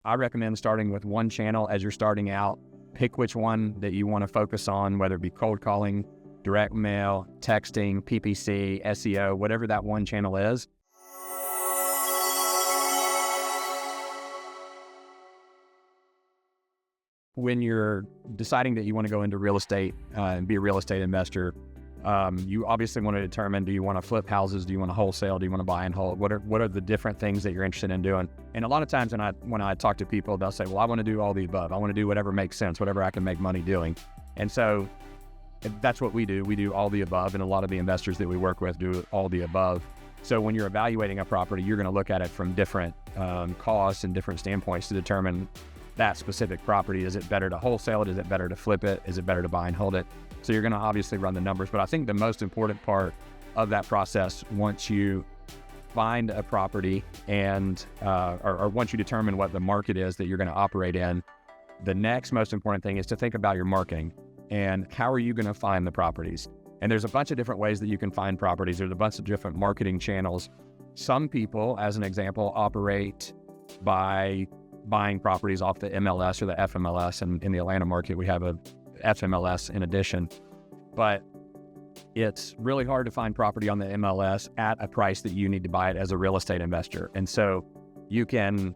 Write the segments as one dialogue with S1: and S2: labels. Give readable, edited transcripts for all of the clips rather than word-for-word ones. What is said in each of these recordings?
S1: I recommend starting with one channel as you're starting out. Pick which one that you want to focus on, whether it be cold calling, direct mail, texting, PPC, SEO, whatever that one channel is. When you're deciding that you want to go into real estate and be a real estate investor, you obviously want to determine, do you want to flip houses? Do you want to wholesale? Do you want to buy and hold? What are the different things that you're interested in doing? And a lot of times when I talk to people, they'll say, well, I want to do all the above. I want to do whatever makes sense, whatever I can make money doing. And so that's what we do. We do all the above, and a lot of the investors that we work with do all the above. So when you're evaluating a property, you're going to look at it from different costs and different standpoints to determine that specific property. Is it better to wholesale it? Is it better to flip it? Is it better to buy and hold it? So you're going to obviously run the numbers. But I think the most important part of that process, once you find a property and or once you determine what the market is that you're going to operate in, the next most important thing is to think about your marketing and how are you going to find the properties. And there's a bunch of different ways that you can find properties. There's a bunch of different marketing channels. Some people, as an example, operate by buying properties off the MLS or the FMLS, and in the Atlanta market we have a FMLS in addition. But it's really hard to find property on the MLS at a price that you need to buy it as a real estate investor. And so you can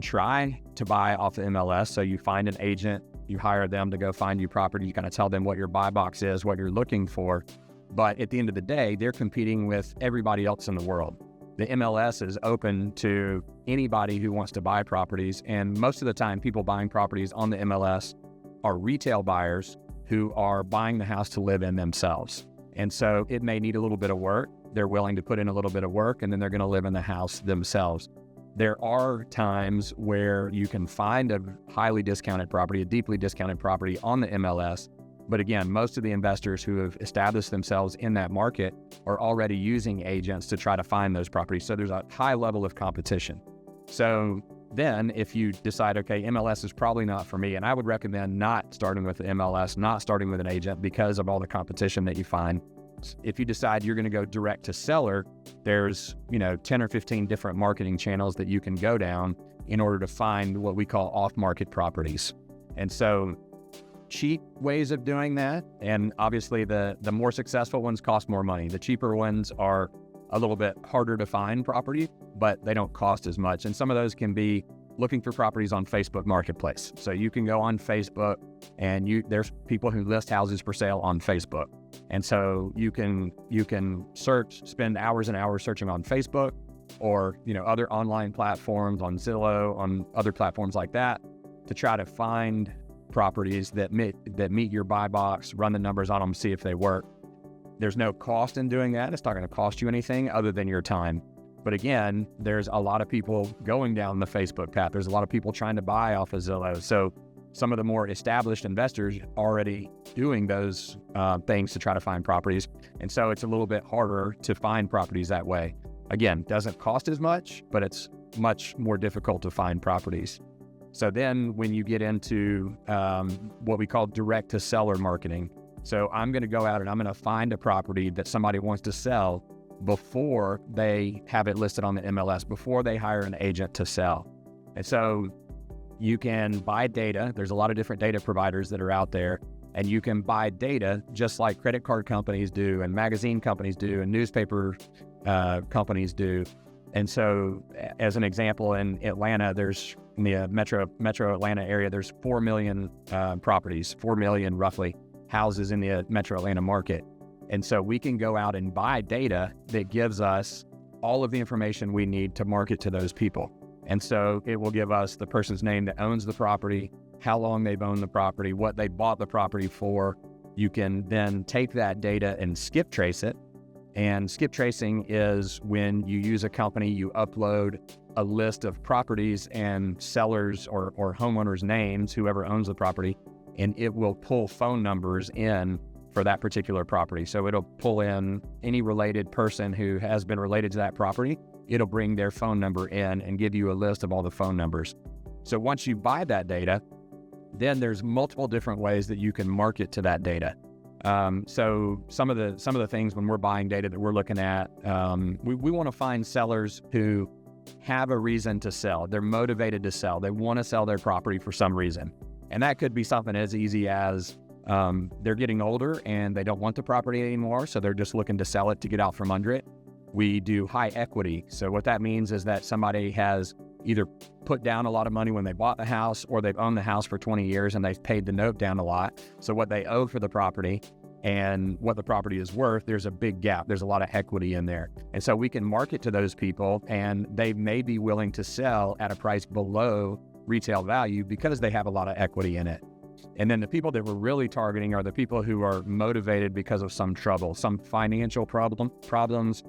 S1: try to buy off the MLS. So you find an agent, you hire them to go find you property, you kind of tell them what your buy box is, what you're looking for. But at the end of the day, they're competing with everybody else in the world. The MLS is open to anybody who wants to buy properties, and most of the time people buying properties on the MLS are retail buyers who are buying the house to live in themselves. And so it may need a little bit of work. They're willing to put in a little bit of work, and then they're going to live in the house themselves. There are times where you can find a highly discounted property, a deeply discounted property on the MLS. But again, most of the investors who have established themselves in that market are already using agents to try to find those properties. So there's a high level of competition. So then if you decide, okay, MLS is probably not for me, and I would recommend not starting with the MLS, not starting with an agent because of all the competition that you find. If you decide you're going to go direct to seller, there's 10 or 15 different marketing channels that you can go down in order to find what we call off-market properties. And so cheap ways of doing that, and obviously the more successful ones cost more money. The cheaper ones are a little bit harder to find property, but they don't cost as much. And some of those can be looking for properties on Facebook Marketplace. So you can go on Facebook and there's people who list houses for sale on Facebook. And so you can search, spend hours and hours searching on Facebook or other online platforms, on Zillow, on other platforms like that, to try to find properties that meet your buy box, run the numbers on them, see if they work. There's no cost in doing that. It's not going to cost you anything other than your time. But again, there's a lot of people going down the Facebook path. There's a lot of people trying to buy off of Zillow. So some of the more established investors already doing those things to try to find properties. And so it's a little bit harder to find properties that way. Again, doesn't cost as much, but it's much more difficult to find properties. So then when you get into what we call direct to seller marketing, so I'm going to go out and I'm going to find a property that somebody wants to sell before they have it listed on the MLS, before they hire an agent to sell. And so you can buy data. There's a lot of different data providers that are out there, and you can buy data just like credit card companies do, and magazine companies do, and newspaper companies do. And so as an example, in Atlanta, there's in the metro Atlanta area, there's 4 million properties, 4 million roughly houses in the metro Atlanta market. And so we can go out and buy data that gives us all of the information we need to market to those people. And so it will give us the person's name that owns the property, how long they've owned the property, what they bought the property for. You can then take that data and skip trace it. And skip tracing is when you use a company, you upload a list of properties and sellers or homeowners' names, whoever owns the property, and it will pull phone numbers in for that particular property. So it'll pull in any related person who has been related to that property. It'll bring their phone number in and give you a list of all the phone numbers. So once you buy that data, then there's multiple different ways that you can market to that data. So some of the things when we're buying data that we're looking at, we want to find sellers who have a reason to sell. They're motivated to sell. They want to sell their property for some reason. And that could be something as easy as they're getting older and they don't want the property anymore, so they're just looking to sell it to get out from under it. We do high equity. So what that means is that somebody has either put down a lot of money when they bought the house, or they've owned the house for 20 years and they've paid the note down a lot. So what they owe for the property and what the property is worth, there's a big gap. There's a lot of equity in there. And so we can market to those people, and they may be willing to sell at a price below retail value because they have a lot of equity in it. And then the people that we're really targeting are the people who are motivated because of some trouble, some financial problems.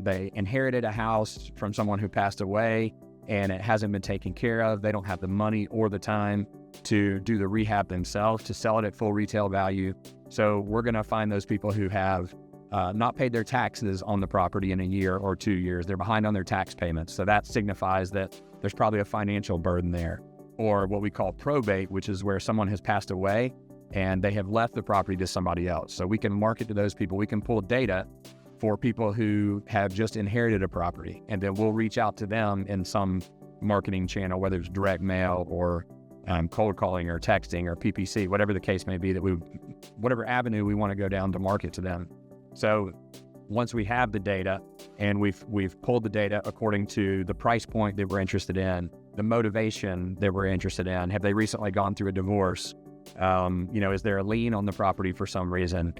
S1: They inherited a house from someone who passed away and it hasn't been taken care of. They don't have the money or the time to do the rehab themselves, to sell it at full retail value. So we're going to find those people who have not paid their taxes on the property in a year or 2 years. They're behind on their tax payments. So that signifies that there's probably a financial burden there. Or what we call probate, which is where someone has passed away and they have left the property to somebody else. So we can market to those people. We can pull data for people who have just inherited a property, and then we'll reach out to them in some marketing channel, whether it's direct mail or cold calling or texting or PPC, whatever the case may be, whatever avenue we want to go down to market to them. So once we have the data and we've pulled the data according to the price point that we're interested in, the motivation that we're interested in, have they recently gone through a divorce? Is there a lien on the property for some reason?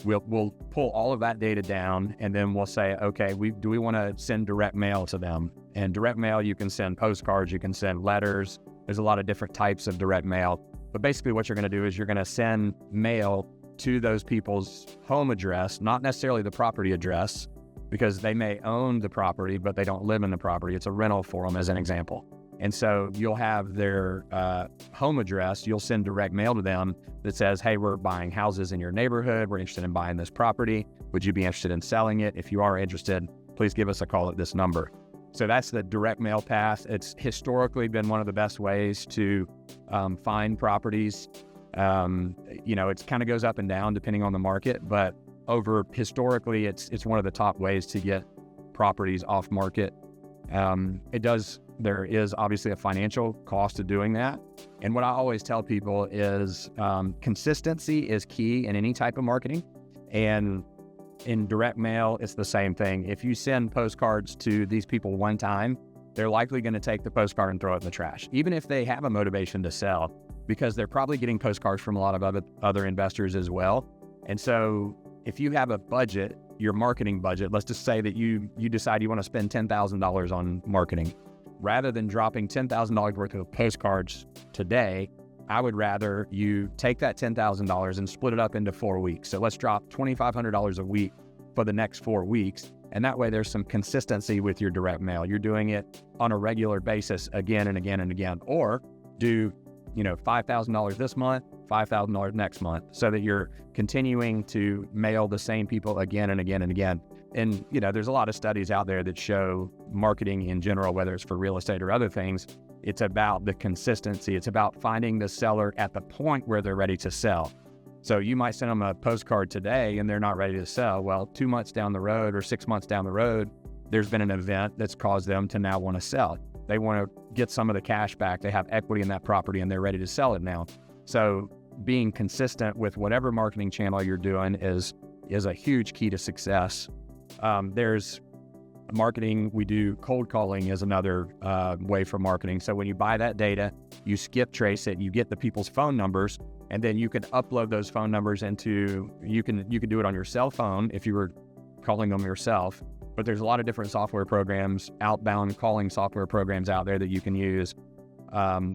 S1: We'll pull all of that data down, and then we'll say, okay, do we want to send direct mail to them? And direct mail, you can send postcards, you can send letters. There's a lot of different types of direct mail. But basically what you're going to do is you're going to send mail to those people's home address, not necessarily the property address, because they may own the property, but they don't live in the property. It's a rental for them, as an example. And so you'll have their home address. You'll send direct mail to them that says, hey, we're buying houses in your neighborhood. We're interested in buying this property. Would you be interested in selling it? If you are interested, please give us a call at this number. So that's the direct mail path. It's historically been one of the best ways to find properties. It kind of goes up and down depending on the market, but historically, it's one of the top ways to get properties off market. There is obviously a financial cost to doing that. And what I always tell people is consistency is key in any type of marketing. And in direct mail, it's the same thing. If you send postcards to these people one time, they're likely going to take the postcard and throw it in the trash, even if they have a motivation to sell, because they're probably getting postcards from a lot of other investors as well. And so if you have a budget, your marketing budget, let's just say that you decide you want to spend $10,000 on marketing. Rather than dropping $10,000 worth of postcards today, I would rather you take that $10,000 and split it up into 4 weeks. So let's drop $2,500 a week for the next 4 weeks. And that way there's some consistency with your direct mail. You're doing it on a regular basis again and again and again. Or do, $5,000 this month, $5,000 next month, so that you're continuing to mail the same people again and again and again. And, there's a lot of studies out there that show marketing in general, whether it's for real estate or other things, it's about the consistency. It's about finding the seller at the point where they're ready to sell. So you might send them a postcard today and they're not ready to sell. Well, 2 months down the road or 6 months down the road, there's been an event that's caused them to now want to sell. They want to get some of the cash back. They have equity in that property and they're ready to sell it now. So being consistent with whatever marketing channel you're doing is a huge key to success. There's marketing. We do cold calling is another way for marketing. So when you buy that data, you skip trace it, you get the people's phone numbers, and then you can upload those phone numbers you can do it on your cell phone if you were calling them yourself. But there's a lot of different software programs, outbound calling software programs out there that you can use,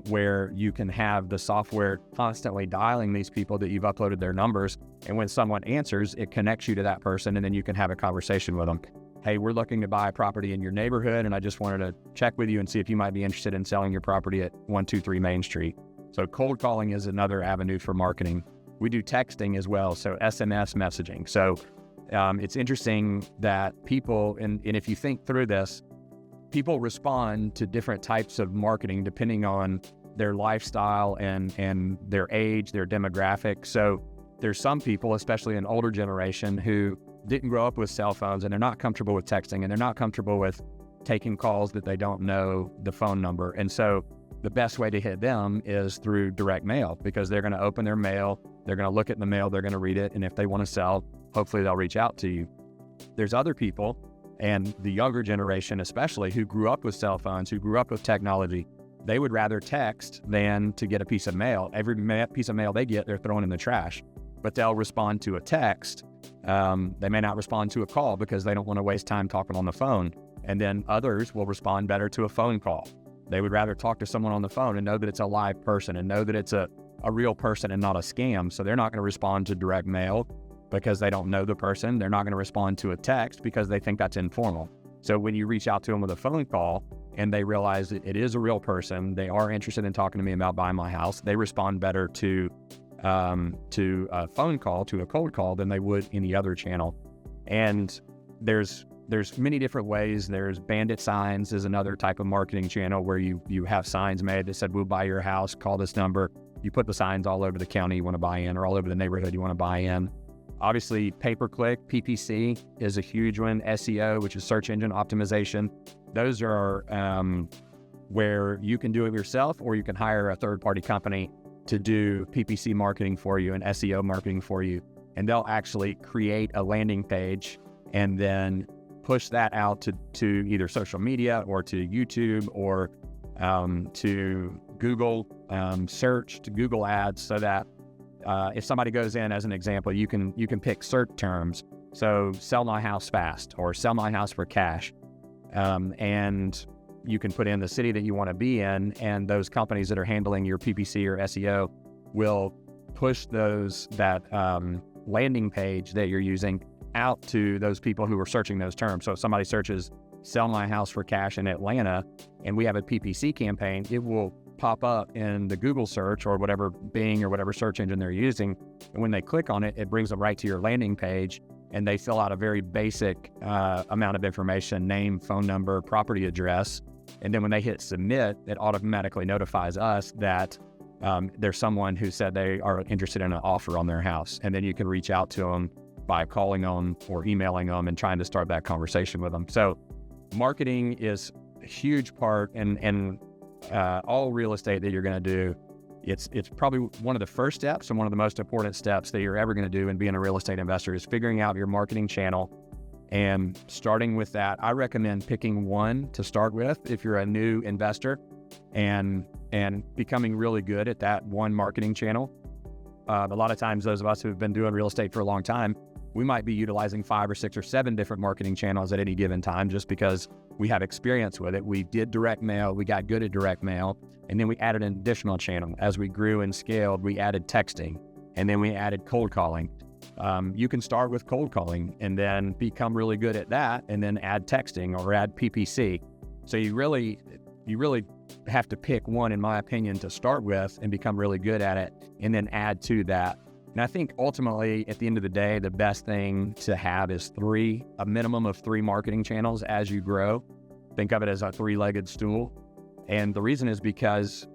S1: where you can have the software constantly dialing these people that you've uploaded their numbers. And when someone answers, it connects you to that person, and then you can have a conversation with them. Hey, we're looking to buy a property in your neighborhood, and I just wanted to check with you and see if you might be interested in selling your property at 123 Main Street. So cold calling is another avenue for marketing. We do texting as well, so SMS messaging. So it's interesting that people, and if you think through this, people respond to different types of marketing depending on their lifestyle and their age, their demographic. So there's some people, especially an older generation, who didn't grow up with cell phones, and they're not comfortable with texting, and they're not comfortable with taking calls that they don't know the phone number. And so the best way to hit them is through direct mail, because they're going to open their mail, they're going to look at the mail, they're going to read it, and if they want to sell, hopefully they'll reach out to you. There's other people, and the younger generation especially, who grew up with cell phones, who grew up with technology. They would rather text than to get a piece of mail. Every piece of mail they get, they're throwing in the trash. But they'll respond to a text. They may not respond to a call because they don't want to waste time talking on the phone. And then others will respond better to a phone call. They would rather talk to someone on the phone and know that it's a live person and know that it's a real person and not a scam. So they're not going to respond to direct mail because they don't know the person. They're not going to respond to a text because they think that's informal. So when you reach out to them with a phone call and they realize that it is a real person, they are interested in talking to me about buying my house, they respond better to a phone call, to a cold call, than they would any other channel. And there's many different ways. There's bandit signs is another type of marketing channel where you have signs made that said, we'll buy your house, call this number. You put the signs all over the county you want to buy in, or all over the neighborhood you want to buy in. Obviously, pay-per-click, PPC, is a huge one. SEO, which is search engine optimization. Those are where you can do it yourself, or you can hire a third-party company to do PPC marketing for you and SEO marketing for you. And they'll actually create a landing page and then push that out to either social media or to YouTube or to Google search, to Google ads, so that if somebody goes in, as an example, you can pick search terms. So sell my house fast or sell my house for cash. And you can put in the city that you want to be in, and those companies that are handling your PPC or SEO will push that landing page that you're using out to those people who are searching those terms. So if somebody searches sell my house for cash in Atlanta and we have a PPC campaign, it will pop up in the Google search or whatever Bing or whatever search engine they're using. And when they click on it, it brings them right to your landing page, and they fill out a very basic amount of information: name, phone number, property address. And then when they hit submit, it automatically notifies us that there's someone who said they are interested in an offer on their house. And then you can reach out to them by calling them or emailing them and trying to start that conversation with them. So marketing is a huge part in all real estate that you're going to do. It's probably one of the first steps and one of the most important steps that you're ever going to do in being a real estate investor is figuring out your marketing channel and starting with that. I recommend picking one to start with if you're a new investor and becoming really good at that one marketing channel. A lot of times, those of us who've been doing real estate for a long time, we might be utilizing 5 or 6 or 7 different marketing channels at any given time just because we have experience with it. We did direct mail, we got good at direct mail, and then we added an additional channel. As we grew and scaled, we added texting, and then we added cold calling. You can start with cold calling and then become really good at that, and then add texting or add PPC. So you really have to pick one, in my opinion, to start with and become really good at it, and then add to that. And I think ultimately, at the end of the day, the best thing to have is a minimum of 3 marketing channels as you grow. Think of it as a 3-legged stool. And the reason is because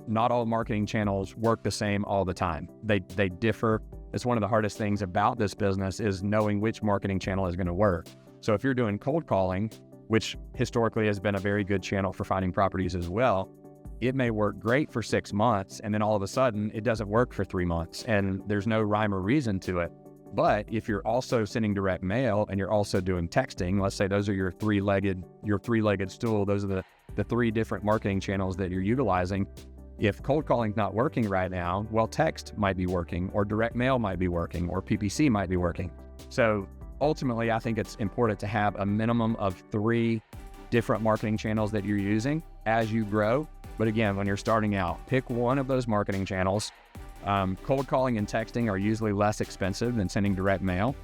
S1: not all marketing channels work the same all the time. They differ. It's one of the hardest things about this business is knowing which marketing channel is going to work. So if you're doing cold calling, which historically has been a very good channel for finding properties as well, it may work great for 6 months, and then all of a sudden it doesn't work for 3 months, and there's no rhyme or reason to it. But if you're also sending direct mail and you're also doing texting, let's say those are your three-legged stool, those are the 3 different marketing channels that you're utilizing. If cold calling's not working right now, well, text might be working, or direct mail might be working, or PPC might be working. So ultimately, I think it's important to have a minimum of 3 different marketing channels that you're using as you grow. But again, when you're starting out, pick one of those marketing channels. Cold calling and texting are usually less expensive than sending direct mail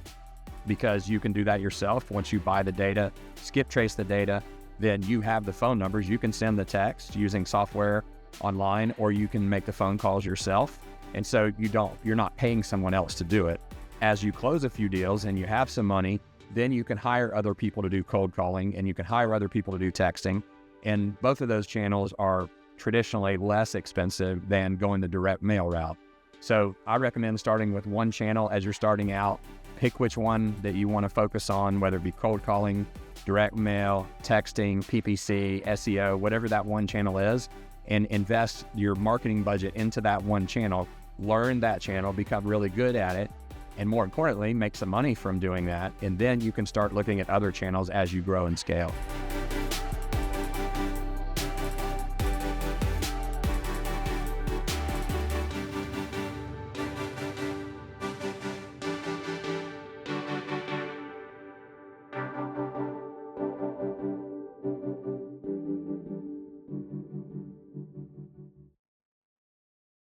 S1: because you can do that yourself. Once you buy the data, skip trace the data, then you have the phone numbers. You can send the text using software online, or you can make the phone calls yourself. And so you're not paying someone else to do it. As you close a few deals and you have some money, then you can hire other people to do cold calling, and you can hire other people to do texting. And both of those channels are traditionally less expensive than going the direct mail route. So I recommend starting with one channel as you're starting out, pick which one that you want to focus on, whether it be cold calling, direct mail, texting, PPC, SEO, whatever that one channel is, and invest your marketing budget into that one channel. Learn that channel, become really good at it, and more importantly, make some money from doing that. And then you can start looking at other channels as you grow and scale.